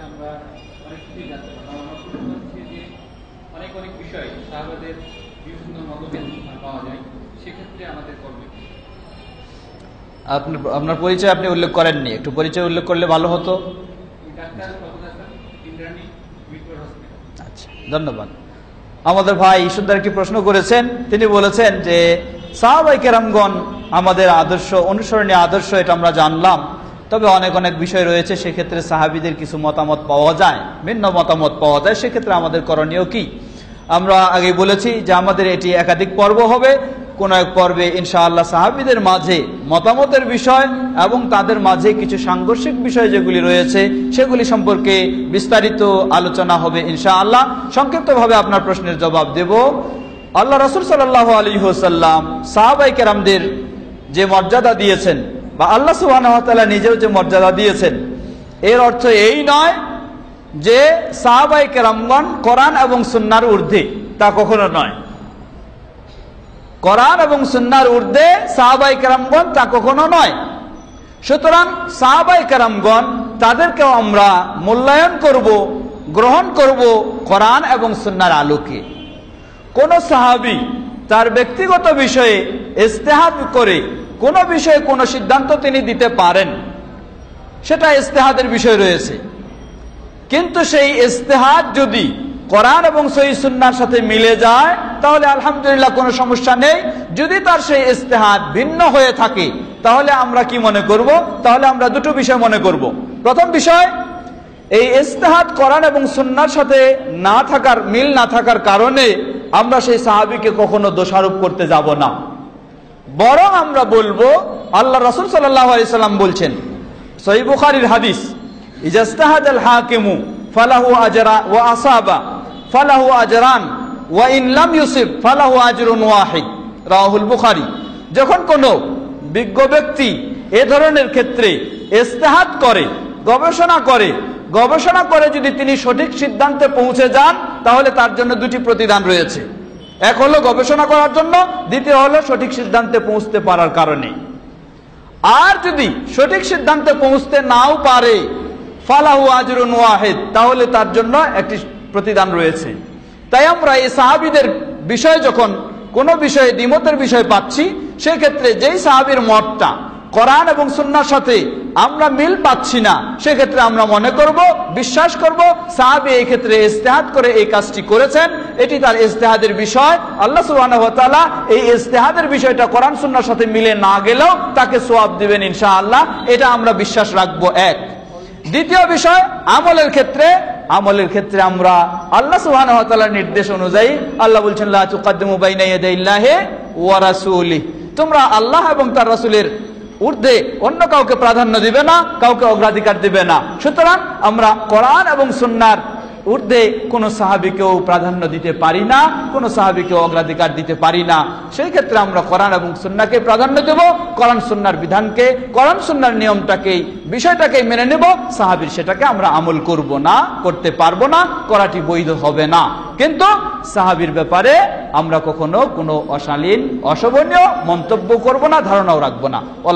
আমরা অনেক কিছুই জানতে পারলাম। আমার প্রশ্ন হচ্ছে যে অনেক অনেক বিষয় সাহাবাদের বিভিন্ন মতভেদ পাওয়া যায়, সেক্ষেত্রে আমাদের করবে। আপনার পরিচয় আপনি উল্লেখ করেননি, একটু পরিচয় উল্লেখ করলে ভালো হতো। আচ্ছা, ধন্যবাদ। আমাদের ভাই সুন্দর একটি প্রশ্ন করেছেন। তিনি বলেছেন যে সাহাবায়ে কেরামগণ আমাদের আদর্শ, অনুসরণীয় আদর্শ, এটা আমরা জানলাম, তবে অনেক অনেক বিষয় রয়েছে, সেক্ষেত্রে সাহাবীদের কিছু মতামত পাওয়া যায়, ভিন্ন মতামত পাওয়া যায়, সেক্ষেত্রে আমাদের করণীয় কি? আমরা আগে বলেছি যে আমাদের এটি একাধিক পর্ব হবে। কোন এক পর্বে ইনশাআল্লাহ সাহাবীদের মাঝে মতামতের বিষয় এবং তাদের মাঝে কিছু সাংঘর্ষিক বিষয় যেগুলি রয়েছে সেগুলি সম্পর্কে বিস্তারিত আলোচনা হবে ইনশাআল্লাহ। সংক্ষিপ্তভাবে আপনার প্রশ্নের জবাব দেব। আল্লাহ রাসূল সাল্লাল্লাহু আলাইহি ওয়াসাল্লাম সাহাবায়ে কেরামদের যে মর্যাদা দিয়েছেন, বা আল্লাহ সুবহানাহু ওয়া তাআলা নিজেও যে মর্যাদা দিয়েছেন, এর অর্থ এই নয় যে সাহাবায়ে কেরামগণ কোরআন এবং সুন্নাহর ঊর্ধ্বে, তা কখনো নয়। কোরআন এবং সুন্নাহর ঊর্ধ্বে সাহাবায়ে কেরামগণ, তা কখনো নয়। সুতরাং সাহাবায়ে কেরামগণ, তাদেরকেও আমরা মূল্যায়ন করব, গ্রহণ করব কোরআন এবং সুন্নাহর আলোকে। কোন সাহাবী তার ব্যক্তিগত বিষয়ে ইজতিহাদ করে কোন বিষয়ে কোন সিদ্ধান্ত তিনি দিতে পারেন, সেটা ইজতিহাদের বিষয় রয়েছে। কিন্তু সেই ইজতিহাদ যদি কোরআন এবং সহিহ সুন্নাহর সাথে মিলে যায় তাহলে আলহামদুলিল্লাহ কোনো সমস্যা নেই। যদি তার সেই ইজতিহাদ ভিন্ন হয়ে থাকে তাহলে আমরা কি মনে করব? তাহলে আমরা দুটো বিষয় মনে করব। প্রথম বিষয়, এই ইজতিহাদ কোরআন এবং সুন্নাহর সাথে না থাকার, মিল না থাকার কারণে আমরা সেই সাহাবীকে কখনো দোষারোপ করতে যাব না, বরং আমরা বলবো আল্লাহ রাসূল সাল্লাল্লাহু আলাইহি সাল্লাম বলছেন, সহিহ বুখারীর হাদিস, ইজাজতাহাদাল হাকিমু ফালাহু আজরা ওয়া আসাবা ফালাহু আজরান ওয়া ইন লাম ইউসিব ফালাহু আজরুন ওয়াহিদ, রাওয়াহুল বুখারী। যখন কোনো বিজ্ঞ ব্যক্তি এ ধরনের ক্ষেত্রে ইজতিহাদ করে, গবেষণা করে যদি তিনি সঠিক সিদ্ধান্তে পৌঁছে যান তাহলে তার জন্য দুটি প্রতিদান রয়েছে। এক হলো গবেষণা করার জন্য, দ্বিতীয় হলো সঠিক সিদ্ধান্তে পৌঁছতে পারার কারণে। আর যদি সঠিক সিদ্ধান্তে পৌঁছতে নাও পারে, ফালাহু আজরুন ওয়াহিদ, তাহলে তার জন্য একটি প্রতিদান রয়েছে। তাই আমরা এই সাহাবীদের বিষয়ে যখন কোনো বিষয়ে দ্বিমতের বিষয় পাচ্ছি, সেই ক্ষেত্রে যেই সাহাবীর মতটা কোরআন এবং সুন্নাহর সাথে আমরা মিল পাচ্ছি না, সেক্ষেত্রে আমরা মনে করব, বিশ্বাস করব, সাহাবী এই ক্ষেত্রে ইজতিহাদ করে এই কাজটি করেছেন, এটি তার ইজতিহাদের বিষয়। আল্লাহ সুবহানাহু ওয়া তাআলা এই ইজতিহাদের বিষয়টা কোরআন সুন্নাহর সাথে মিলে না গেলেও তাকে সওয়াব দিবেন ইনশাআল্লাহ, এটা আমরা বিশ্বাস রাখবো। এক। দ্বিতীয় বিষয়, আমলের ক্ষেত্রে আমরা আল্লাহ সুবহানাহু ওয়া তাআলার নির্দেশ অনুযায়ী, আল্লাহ বলছেন লা তুকাদ্দিমু বাইনা ইয়াদাইল্লাহি ওয়া রাসূলিহি, তোমরা আল্লাহ এবং তার রাসূলের ঊর্ধ্বে অন্য কাউকে প্রাধান্য দিবে না, কাউকে অগ্রাধিকার দিবে না। সুতরাং আমরা কোরআন এবং সুন্নাহর ঊর্ধ্বে কোন সাহাবীকেও প্রাধান্য দিতে পারি না, কোন সাহাবীকেও অগ্রাধিকার দিতে পারি না। সেই ক্ষেত্রে আমরা কোরআন এবং সুন্নাহকে প্রাধান্য দেব, কোরআন সুন্নাহর বিধানকে, কোরআন সুন্নাহর নিয়মটাকেই, বিষয়টাকেই মেনে নেব। সাহাবীর সেটাকে আমরা আমল করব না, করতে পারবো না, করাটি বৈধ হবে না। কিন্তু সাহাবীর ব্যাপারে আমরা কখনো কোনো অশালীন, অশোভনীয় মন্তব্য করব না, ধারণাও রাখবো না।